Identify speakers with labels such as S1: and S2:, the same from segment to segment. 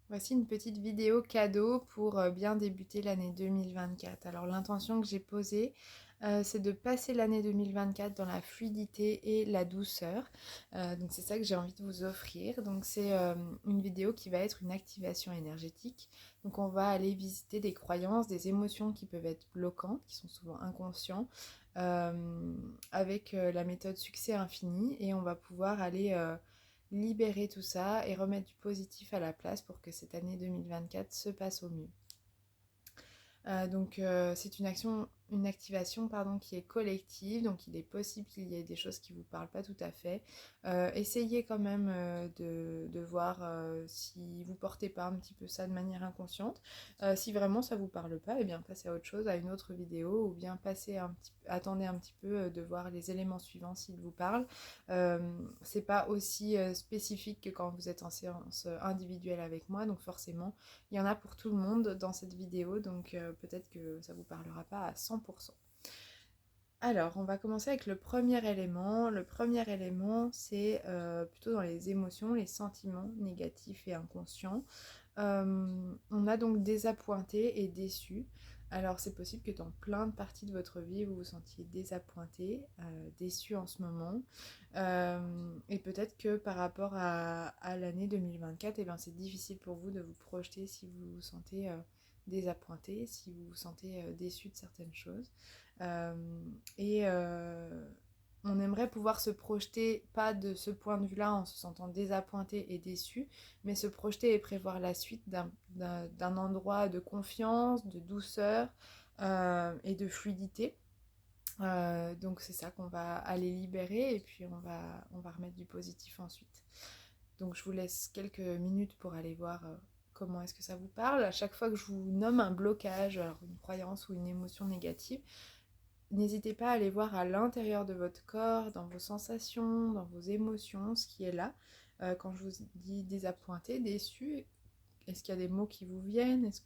S1: Voici une petite vidéo cadeau pour bien débuter l'année 2024. Alors l'intention que j'ai posée, c'est de passer l'année 2024 dans la fluidité et la douceur. Donc c'est ça que j'ai envie de vous offrir. Donc c'est une vidéo qui va être une activation énergétique. Donc on va aller visiter des croyances, des émotions qui peuvent être bloquantes, qui sont souvent inconscients, avec la méthode succès infini. Et on va pouvoir aller libérer tout ça et remettre du positif à la place pour que cette année 2024 se passe au mieux. C'est une activation pardon, qui est collective, donc il est possible qu'il y ait des choses qui ne vous parlent pas tout à fait. Essayez quand même de voir si vous portez pas un petit peu ça de manière inconsciente. Si vraiment ça vous parle pas, eh bien passez à autre chose, à une autre vidéo, ou bien attendez un petit peu de voir les éléments suivants s'ils vous parlent. C'est pas aussi spécifique que quand vous êtes en séance individuelle avec moi, donc forcément il y en a pour tout le monde dans cette vidéo, donc peut-être que ça ne vous parlera pas à 100%. Alors, on va commencer avec le premier élément. Le premier élément, c'est plutôt dans les émotions, les sentiments négatifs et inconscients. On a donc désappointé et déçu. Alors, c'est possible que dans plein de parties de votre vie, vous vous sentiez désappointé, déçu en ce moment. Et peut-être que par rapport à l'année 2024, eh ben, c'est difficile pour vous de vous projeter si vous vous sentez désappointé, si vous vous sentez déçu de certaines choses. Euh, et on aimerait pouvoir se projeter, pas de ce point de vue-là, en se sentant désappointé et déçu, mais se projeter et prévoir la suite d'un endroit de confiance, de douceur et de fluidité. Donc c'est ça qu'on va aller libérer et puis on va remettre du positif ensuite. Donc je vous laisse quelques minutes pour aller voir comment est-ce que ça vous parle. À chaque fois que je vous nomme un blocage, alors une croyance ou une émotion négative, n'hésitez pas à aller voir à l'intérieur de votre corps, dans vos sensations, dans vos émotions, ce qui est là. Quand je vous dis désappointé, déçu, est-ce qu'il y a des mots qui vous viennent? Est-ce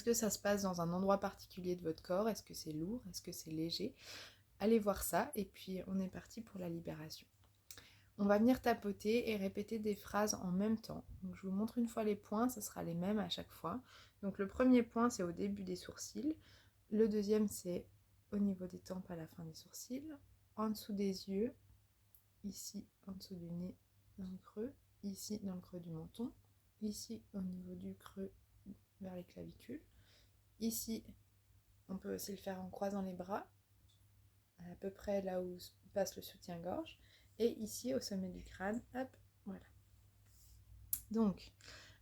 S1: que ça se passe dans un endroit particulier de votre corps? Est-ce que c'est lourd? Est-ce que c'est léger? Allez voir ça et puis on est parti pour la libération. On va venir tapoter et répéter des phrases en même temps. Donc je vous montre une fois les points, ce sera les mêmes à chaque fois. Donc le premier point, c'est au début des sourcils. Le deuxième, c'est au niveau des tempes à la fin des sourcils. En dessous des yeux, ici en dessous du nez, dans le creux. Ici dans le creux du menton. Ici au niveau du creux vers les clavicules. Ici, on peut aussi le faire en croisant les bras, à peu près là où passe le soutien-gorge. Et ici au sommet du crâne, hop, voilà. Donc,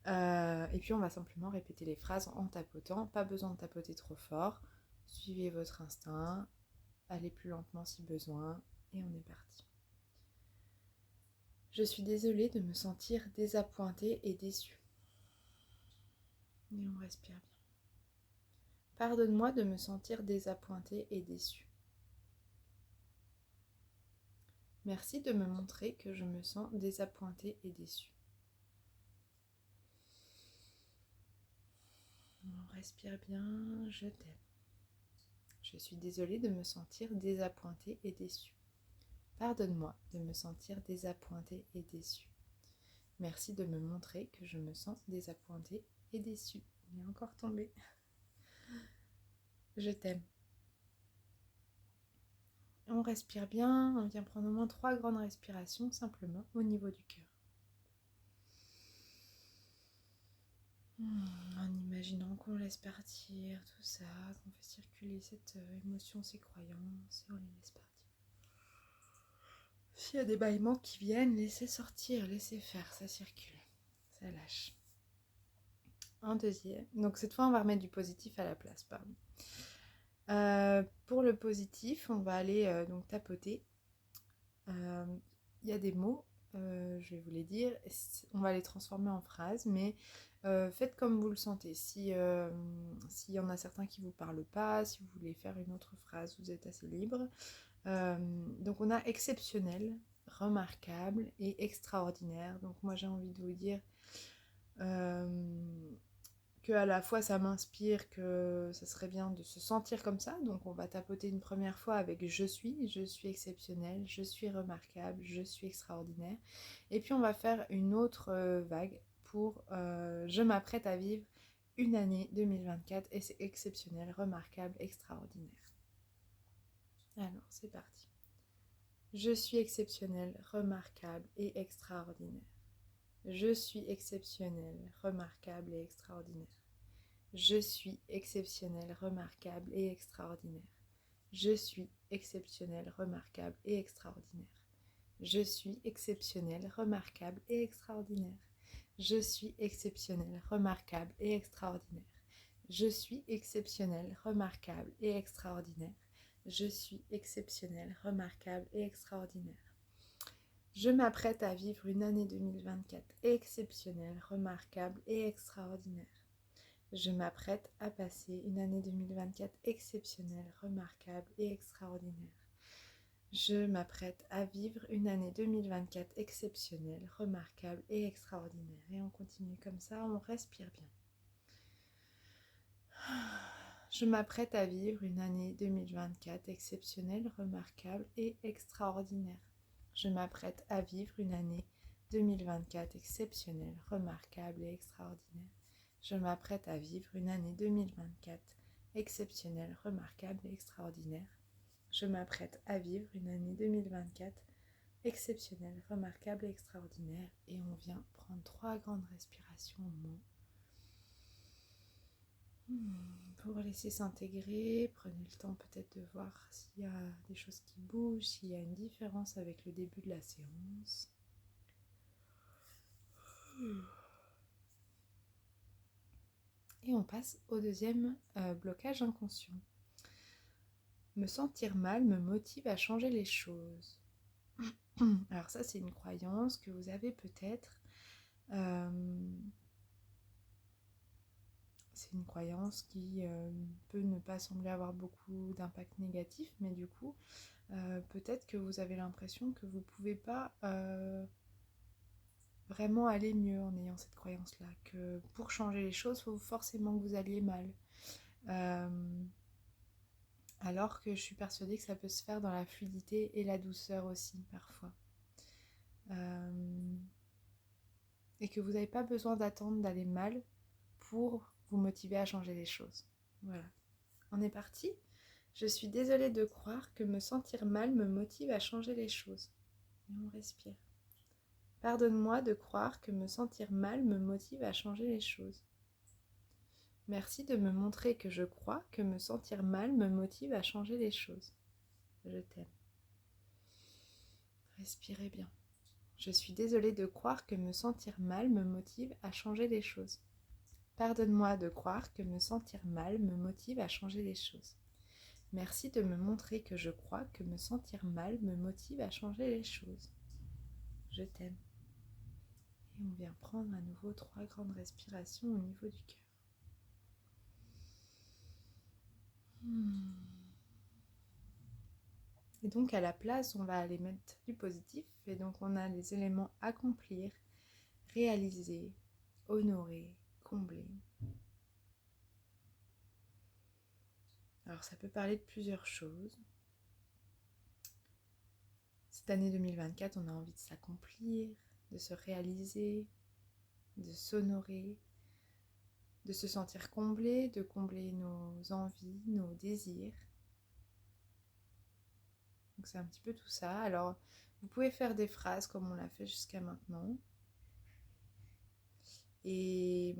S1: et puis on va simplement répéter les phrases en tapotant, pas besoin de tapoter trop fort. Suivez votre instinct, allez plus lentement si besoin, et on est parti. Je suis désolée de me sentir désappointée et déçue. Et on respire bien. Pardonne-moi de me sentir désappointée et déçue. Merci de me montrer que je me sens désappointée et déçue. On respire bien, je t'aime. Je suis désolée de me sentir désappointée et déçue. Pardonne-moi de me sentir désappointée et déçue. Merci de me montrer que je me sens désappointée et déçue. Il est encore tombé. Je t'aime. On respire bien, on vient prendre au moins 3 grandes respirations simplement au niveau du cœur. En imaginant qu'on laisse partir tout ça, qu'on fait circuler cette émotion, ces croyances, et on les laisse partir. S'il y a des bâillements qui viennent, laissez sortir, laissez faire, ça circule, ça lâche. En deuxième, donc cette fois on va remettre du positif à la place, pardon. Pour le positif, on va aller donc tapoter. Il y a des mots, je vais vous les dire, on va les transformer en phrases, mais faites comme vous le sentez. S'il y en a certains qui ne vous parlent pas, si vous voulez faire une autre phrase, vous êtes assez libre. Donc on a exceptionnel, remarquable et extraordinaire. Donc moi j'ai envie de vous dire que à la fois ça m'inspire, que ça serait bien de se sentir comme ça. Donc on va tapoter une première fois avec je suis exceptionnel, je suis remarquable, je suis extraordinaire. Et puis on va faire une autre vague pour je m'apprête à vivre une année 2024 et c'est exceptionnel, remarquable, extraordinaire. Alors, c'est parti. Je suis exceptionnel, remarquable et extraordinaire. Je suis exceptionnel, remarquable et extraordinaire. Je suis exceptionnel, remarquable et extraordinaire. Je suis exceptionnel, remarquable et extraordinaire. Je suis exceptionnel, remarquable et extraordinaire. Je suis exceptionnel, remarquable et extraordinaire. Je suis exceptionnel, remarquable et extraordinaire. Je suis exceptionnel, remarquable et extraordinaire. Je m'apprête à vivre une année 2024 exceptionnelle, remarquable et extraordinaire. Je m'apprête à passer une année 2024 exceptionnelle, remarquable et extraordinaire. Je m'apprête à vivre une année 2024 exceptionnelle, remarquable et extraordinaire. Et on continue comme ça, on respire bien. Je m'apprête à vivre une année 2024 exceptionnelle, remarquable et extraordinaire. Je m'apprête à vivre une année 2024 exceptionnelle, remarquable et extraordinaire. Je m'apprête à vivre une année 2024 exceptionnelle, remarquable et extraordinaire. Je m'apprête à vivre une année 2024 exceptionnelle, remarquable et extraordinaire. Et on vient prendre 3 grandes respirations au moins. Pour laisser s'intégrer, prenez le temps peut-être de voir s'il y a des choses qui bougent, s'il y a une différence avec le début de la séance. Et on passe au deuxième blocage inconscient. Me sentir mal me motive à changer les choses. Alors ça, c'est une croyance que vous avez peut-être. C'est une croyance qui peut ne pas sembler avoir beaucoup d'impact négatif, mais du coup, peut-être que vous avez l'impression que vous ne pouvez pas vraiment aller mieux en ayant cette croyance-là, que pour changer les choses, il faut forcément que vous alliez mal. Alors que je suis persuadée que ça peut se faire dans la fluidité et la douceur aussi, parfois. Et que vous n'avez pas besoin d'attendre d'aller mal pour vous motiver à changer les choses. Voilà. On est parti. Je suis désolée de croire que me sentir mal me motive à changer les choses. Et on respire. Pardonne-moi de croire que me sentir mal me motive à changer les choses. Merci de me montrer que je crois que me sentir mal me motive à changer les choses. Je t'aime. Respirez bien. Je suis désolée de croire que me sentir mal me motive à changer les choses. Pardonne-moi de croire que me sentir mal me motive à changer les choses. Merci de me montrer que je crois que me sentir mal me motive à changer les choses. Je t'aime. Et on vient prendre à nouveau 3 grandes respirations au niveau du cœur. Et donc à la place, on va aller mettre du positif. Et donc on a les éléments accomplir, réaliser, honorer, combler. Alors ça peut parler de plusieurs choses. Cette année 2024, on a envie de s'accomplir, de se réaliser, de s'honorer, de se sentir comblé, de combler nos envies, nos désirs. Donc c'est un petit peu tout ça. Alors vous pouvez faire des phrases comme on l'a fait jusqu'à maintenant. Et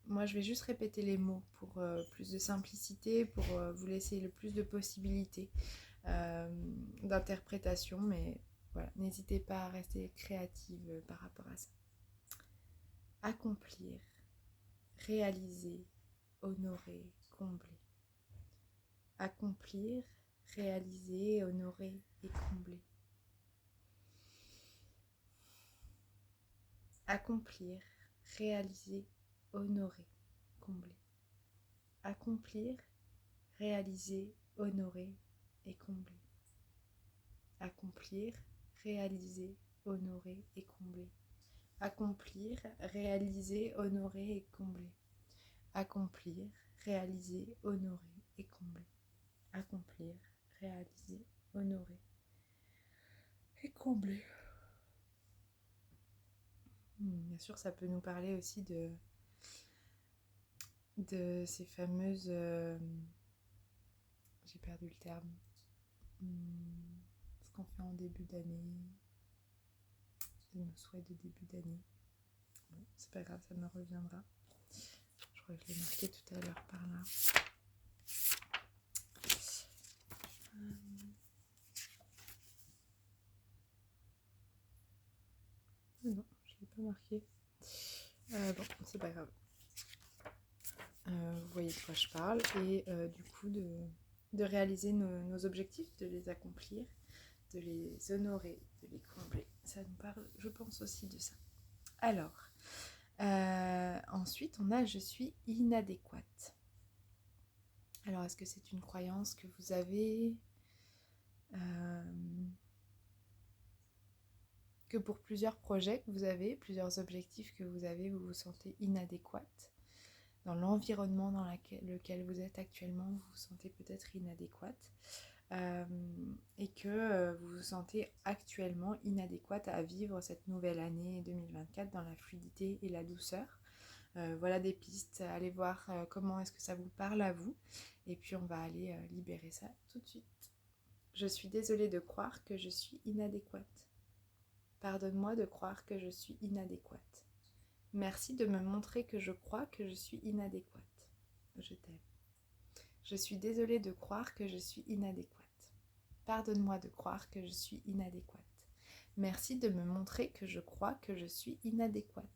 S1: moi je vais juste répéter les mots pour plus de simplicité, pour vous laisser le plus de possibilités d'interprétation. Mais voilà, n'hésitez pas à rester créative par rapport à ça. Accomplir, réaliser, honorer, combler. Accomplir, réaliser, honorer et combler. Accomplir, réaliser, honorer, combler. Accomplir, réaliser, honorer et combler. Accomplir, réaliser, honorer et combler. Accomplir, réaliser, honorer et combler. Accomplir, réaliser, honorer et combler. Accomplir, réaliser, honorer et combler. Bien sûr, ça peut nous parler aussi de ces fameuses... j'ai perdu le terme. Ce qu'on fait en début d'année, de nos souhaits de début d'année. Bon, c'est pas grave, ça me reviendra. Je crois que je l'ai marqué tout à l'heure par là. Non, je ne l'ai pas marqué. Bon, c'est pas grave. Vous voyez de quoi je parle. Et du coup, de réaliser nos objectifs, de les accomplir, de les honorer, de les combler. Ça nous parle, je pense, aussi de ça. Alors, ensuite, on a « je suis inadéquate ». Alors, est-ce que c'est une croyance que vous avez que pour plusieurs projets que vous avez, plusieurs objectifs que vous avez, vous vous sentez inadéquate. Dans l'environnement dans lequel vous êtes actuellement, vous vous sentez peut-être inadéquate. Et que vous vous sentez actuellement inadéquate à vivre cette nouvelle année 2024 dans la fluidité et la douceur. Voilà des pistes, allez voir comment est-ce que ça vous parle à vous. Et puis on va aller libérer ça tout de suite. Je suis désolée de croire que je suis inadéquate. Pardonne-moi de croire que je suis inadéquate. Merci de me montrer que je crois que je suis inadéquate. Je t'aime. Je suis désolée de croire que je suis inadéquate. Pardonne-moi de croire que je suis inadéquate. Merci de me montrer que je crois que je suis inadéquate.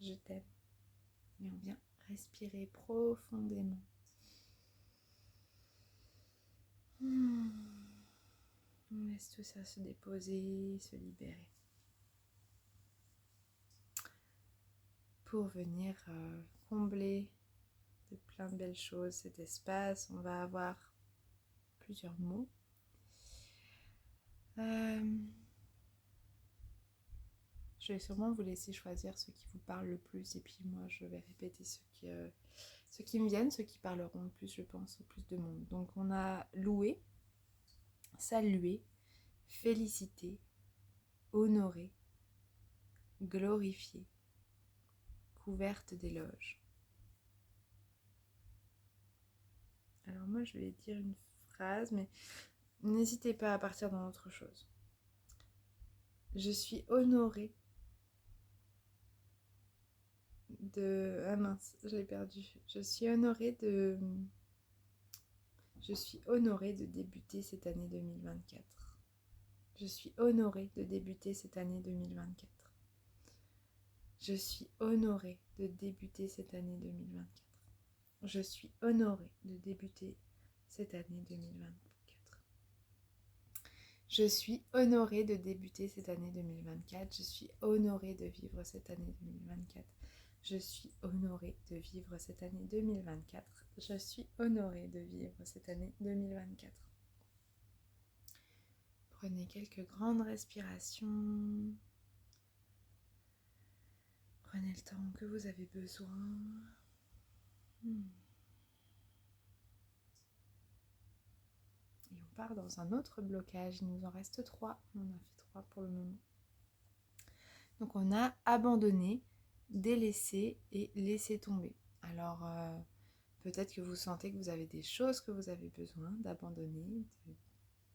S1: Je t'aime. Et on vient respirer profondément. On laisse tout ça se déposer, se libérer. Pour venir combler de plein de belles choses cet espace, on va avoir plusieurs mots. Je vais sûrement vous laisser choisir ceux qui vous parlent le plus et puis moi je vais répéter ceux qui me viennent, ceux qui parleront le plus, je pense, au plus de monde. Donc on a louer, saluer, féliciter, honorer, glorifier, couverte d'éloges. Alors moi je vais dire une phrase, mais n'hésitez pas à partir dans autre chose. Je suis honorée de... Ah mince, je l'ai perdu. Je suis honorée de débuter cette année 2024. Je suis honorée de débuter cette année 2024. Je suis honorée de débuter cette année 2024. Je suis honorée de débuter cette année 2024. Je suis honorée de débuter cette année 2024. Je suis honorée de vivre cette année 2024. Je suis honorée de vivre cette année 2024. Je suis honorée de vivre cette année 2024. Prenez quelques grandes respirations. Prenez le temps que vous avez besoin. Et on part dans un autre blocage. Il nous en reste 3. On en a fait 3 pour le moment. Donc on a abandonné, délaissé et laissé tomber. Alors peut-être que vous sentez que vous avez des choses que vous avez besoin d'abandonner, de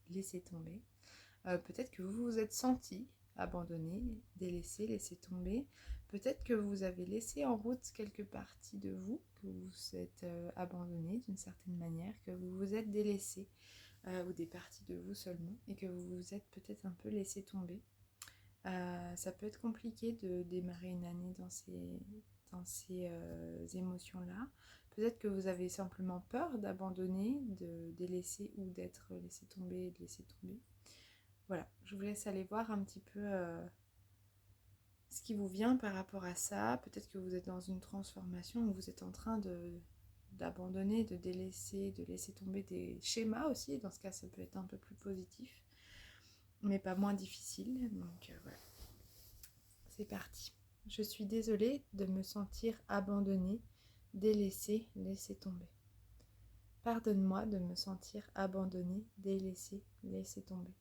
S1: laisser tomber. Peut-être que vous vous êtes senti abandonné, délaissé, laissé tomber. Peut-être que vous avez laissé en route quelques parties de vous, que vous êtes abandonné d'une certaine manière, que vous vous êtes délaissé, ou des parties de vous seulement, et que vous vous êtes peut-être un peu laissé tomber. Ça peut être compliqué de démarrer une année dans ces émotions-là. Peut-être que vous avez simplement peur d'abandonner, de délaisser ou d'être laissé tomber et de laisser tomber. Voilà, je vous laisse aller voir un petit peu ce qui vous vient par rapport à ça. Peut-être que vous êtes dans une transformation où vous êtes en train d'abandonner, de délaisser, de laisser tomber des schémas aussi. Dans ce cas, ça peut être un peu plus positif, mais pas moins difficile. Donc voilà, c'est parti. Je suis désolée de me sentir abandonnée, délaissée, laissée tomber. Pardonne-moi de me sentir abandonnée, délaissée, laissée tomber.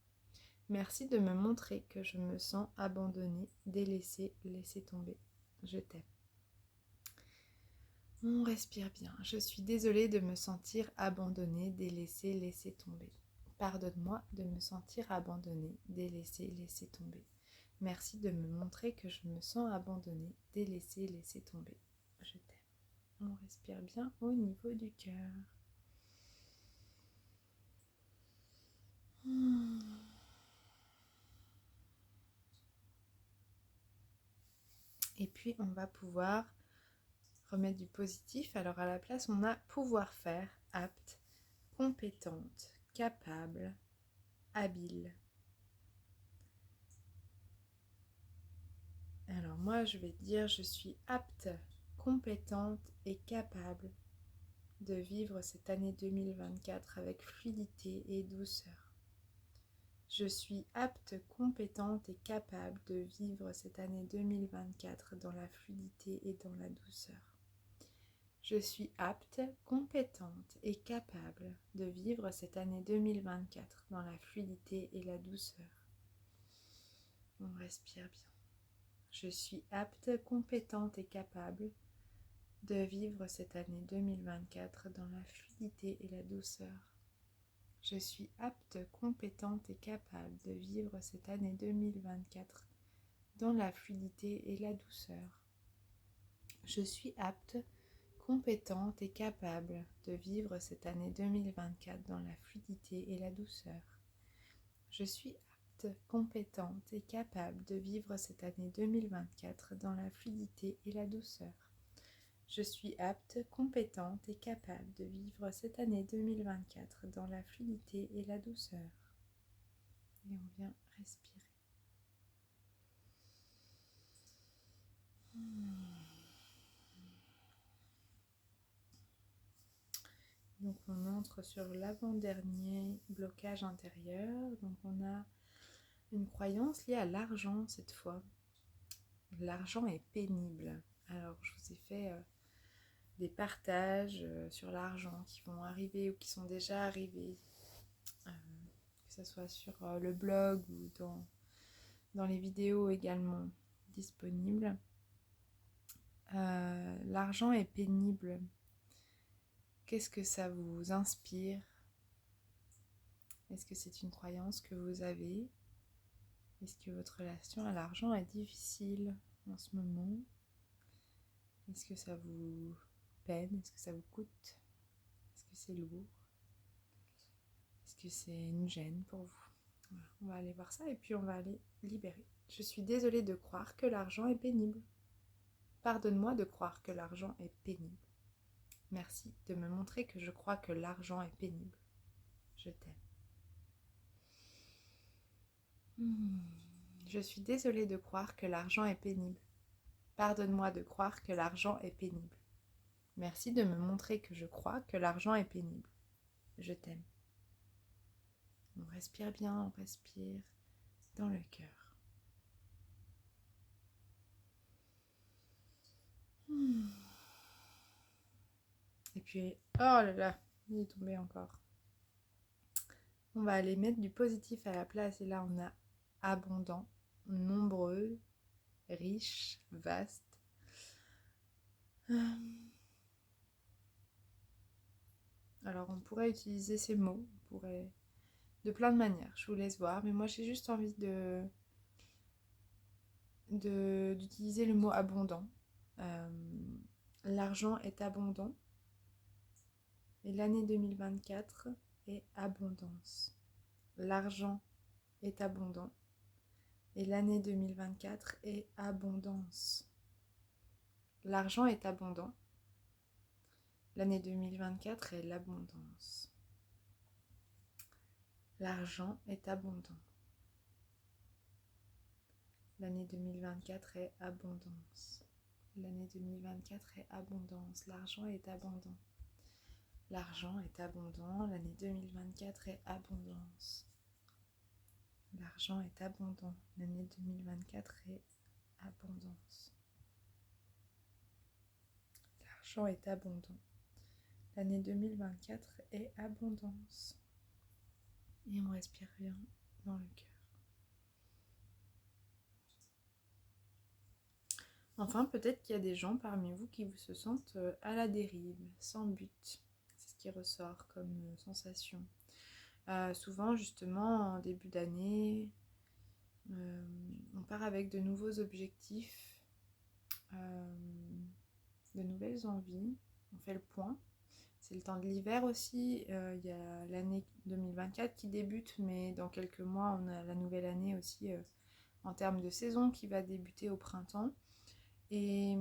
S1: Merci de me montrer que je me sens abandonnée, délaissée, laissée tomber. Je t'aime. On respire bien. Je suis désolée de me sentir abandonnée, délaissée, laissée tomber. Pardonne-moi de me sentir abandonnée, délaissée, laissée tomber. Merci de me montrer que je me sens abandonnée, délaissée, laissée tomber. Je t'aime. On respire bien au niveau du cœur. Et puis on va pouvoir remettre du positif. Alors à la place, on a pouvoir faire, apte, compétente, capable, habile. Alors moi, je vais dire, je suis apte, compétente et capable de vivre cette année 2024 avec fluidité et douceur. Je suis apte, compétente et capable de vivre cette année 2024 dans la fluidité et dans la douceur. Je suis apte, compétente et capable de vivre cette année 2024 dans la fluidité et la douceur. On respire bien. Je suis apte, compétente et capable de vivre cette année 2024 dans la fluidité et la douceur. Je suis apte, compétente et capable de vivre cette année 2024 dans la fluidité et la douceur. Je suis apte, compétente et capable de vivre cette année 2024 dans la fluidité et la douceur. Je suis apte, compétente et capable de vivre cette année 2024 dans la fluidité et la douceur. Je suis apte, compétente et capable de vivre cette année 2024 dans la fluidité et la douceur. Et on vient respirer. Donc on entre sur l'avant-dernier blocage intérieur. Donc on a une croyance liée à l'argent cette fois. L'argent est pénible. Alors je vous ai fait des partages sur l'argent qui vont arriver ou qui sont déjà arrivés. Que ce soit sur le blog ou dans les vidéos également disponibles. L'argent est pénible. Qu'est-ce que ça vous inspire? Est-ce que c'est une croyance que vous avez? Est-ce que votre relation à l'argent est difficile en ce moment? Est-ce que ça vous peine? Est-ce que ça vous coûte? Est-ce que c'est lourd? Est-ce que c'est une gêne pour vous? Voilà, on va aller voir ça et puis on va aller libérer. Je suis désolée de croire que l'argent est pénible. Pardonne-moi de croire que l'argent est pénible. Merci de me montrer que je crois que l'argent est pénible. Je t'aime. Je suis désolée de croire que l'argent est pénible. Pardonne-moi de croire que l'argent est pénible. Merci de me montrer que je crois que l'argent est pénible. Je t'aime. On respire bien, on respire dans le cœur. Et puis, oh là là, il est tombé encore. On va aller mettre du positif à la place. Et là, on a abondant, nombreux, riche, vaste. Alors, on pourrait utiliser ces mots, on pourrait de plein de manières. Je vous laisse voir, mais moi, j'ai juste envie d'utiliser le mot abondant. L'argent est abondant. Et l'année 2024 est abondance. L'argent est abondant. Et l'année 2024 est abondance. L'argent est abondant. L'année 2024 est l'abondance. L'argent est abondant. L'année 2024 est abondance. L'année 2024 est abondance. L'argent est abondant. L'argent est abondant. L'année 2024 est abondance. L'argent est abondant. L'année 2024 est abondance. L'argent est abondant. L'année 2024 est abondance. Et on respire bien dans le cœur. Enfin, peut-être qu'il y a des gens parmi vous qui se sentent à la dérive, sans but. C'est ce qui ressort comme sensation. Souvent, justement, en début d'année, on part avec de nouveaux objectifs, de nouvelles envies. On fait le point. C'est le temps de l'hiver aussi. Il y a l'année 2024 qui débute, mais dans quelques mois, on a la nouvelle année aussi en termes de saison qui va débuter au printemps. Et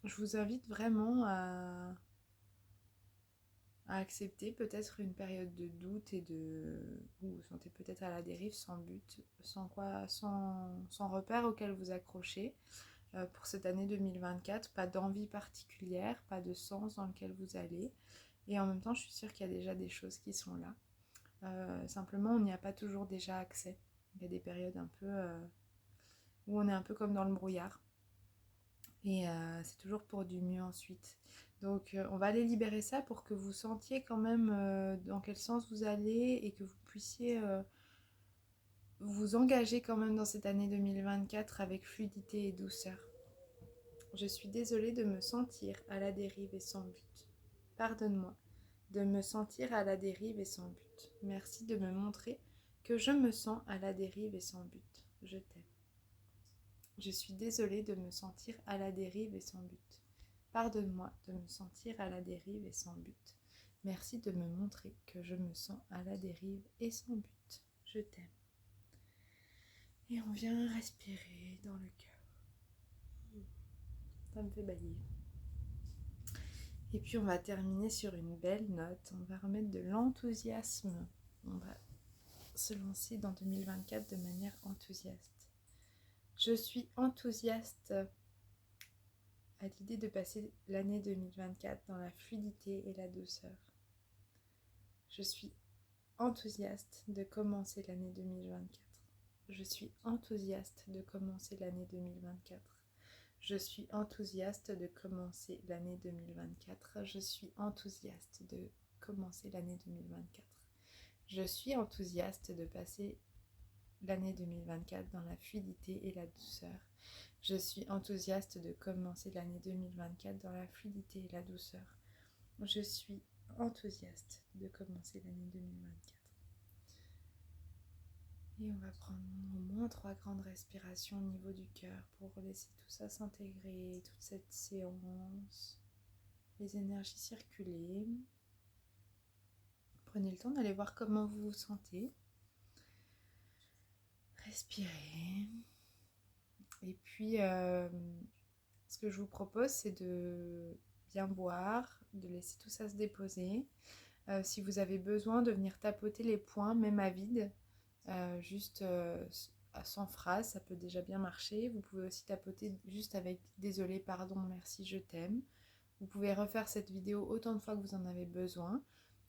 S1: je vous invite vraiment à accepter peut-être une période de doute et de... Vous vous sentez peut-être à la dérive sans but, sans repère auquel vous accrochez. Pour cette année 2024, pas d'envie particulière, pas de sens dans lequel vous allez. Et en même temps, je suis sûre qu'il y a déjà des choses qui sont là. Simplement, on n'y a pas toujours déjà accès. Il y a des périodes un peu où on est un peu comme dans le brouillard. Et c'est toujours pour du mieux ensuite. Donc on va aller libérer ça pour que vous sentiez quand même dans quel sens vous allez et que vous puissiez vous engager quand même dans cette année 2024 avec fluidité et douceur. Je suis désolée de me sentir à la dérive et sans but. Pardonne-moi de me sentir à la dérive et sans but. Merci de me montrer que je me sens à la dérive et sans but. Je t'aime. Je suis désolée de me sentir à la dérive et sans but. Pardonne-moi de me sentir à la dérive et sans but. Merci de me montrer que je me sens à la dérive et sans but. Je t'aime. Et on vient respirer dans le cœur. Ça me fait bailler. Et puis on va terminer sur une belle note. On va remettre de l'enthousiasme. On va se lancer dans 2024 de manière enthousiaste. Je suis enthousiaste à l'idée de passer l'année 2024 dans la fluidité et la douceur. Je suis enthousiaste de commencer l'année 2024. Je suis enthousiaste de commencer l'année 2024. Je suis enthousiaste de commencer l'année 2024. Je suis enthousiaste de commencer l'année 2024. Je suis enthousiaste de passer l'année 2024 dans la fluidité et la douceur. Je suis enthousiaste de commencer l'année 2024 dans la fluidité et la douceur. Je suis enthousiaste de commencer l'année 2024. Et on va prendre au moins 3 grandes respirations au niveau du cœur pour laisser tout ça s'intégrer, toute cette séance, les énergies circuler. Prenez le temps d'aller voir comment vous vous sentez. Respirez. Et puis, ce que je vous propose, c'est de bien boire, de laisser tout ça se déposer. Si vous avez besoin de venir tapoter les points, même à vide, juste sans phrase, ça peut déjà bien marcher. Vous pouvez aussi tapoter juste avec désolé, pardon, merci, je t'aime. Vous pouvez refaire cette vidéo autant de fois que vous en avez besoin.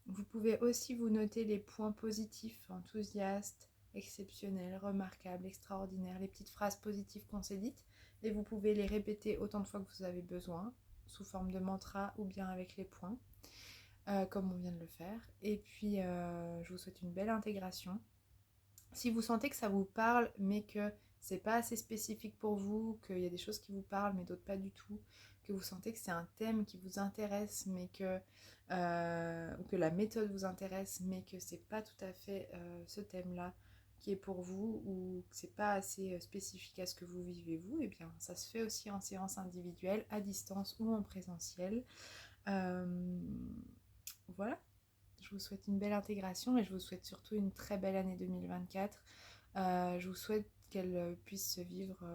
S1: Vous pouvez aussi vous noter les points positifs, enthousiastes, exceptionnels, remarquables, extraordinaires, les petites phrases positives qu'on s'est dites. Et vous pouvez les répéter autant de fois que vous avez besoin, sous forme de mantra ou bien avec les points, comme on vient de le faire. Et puis, je vous souhaite une belle intégration. Si vous sentez que ça vous parle, mais que c'est pas assez spécifique pour vous, qu'il y a des choses qui vous parlent, mais d'autres pas du tout, que vous sentez que c'est un thème qui vous intéresse, mais ou que la méthode vous intéresse, mais que c'est pas tout à fait ce thème-là qui est pour vous, ou que c'est pas assez spécifique à ce que vous vivez vous, et bien ça se fait aussi en séance individuelle, à distance ou en présentiel. Voilà. Je vous souhaite une belle intégration et je vous souhaite surtout une très belle année 2024. Je vous souhaite qu'elle puisse se vivre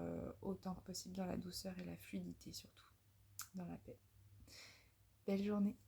S1: autant que possible dans la douceur et la fluidité surtout, dans la paix. Belle journée.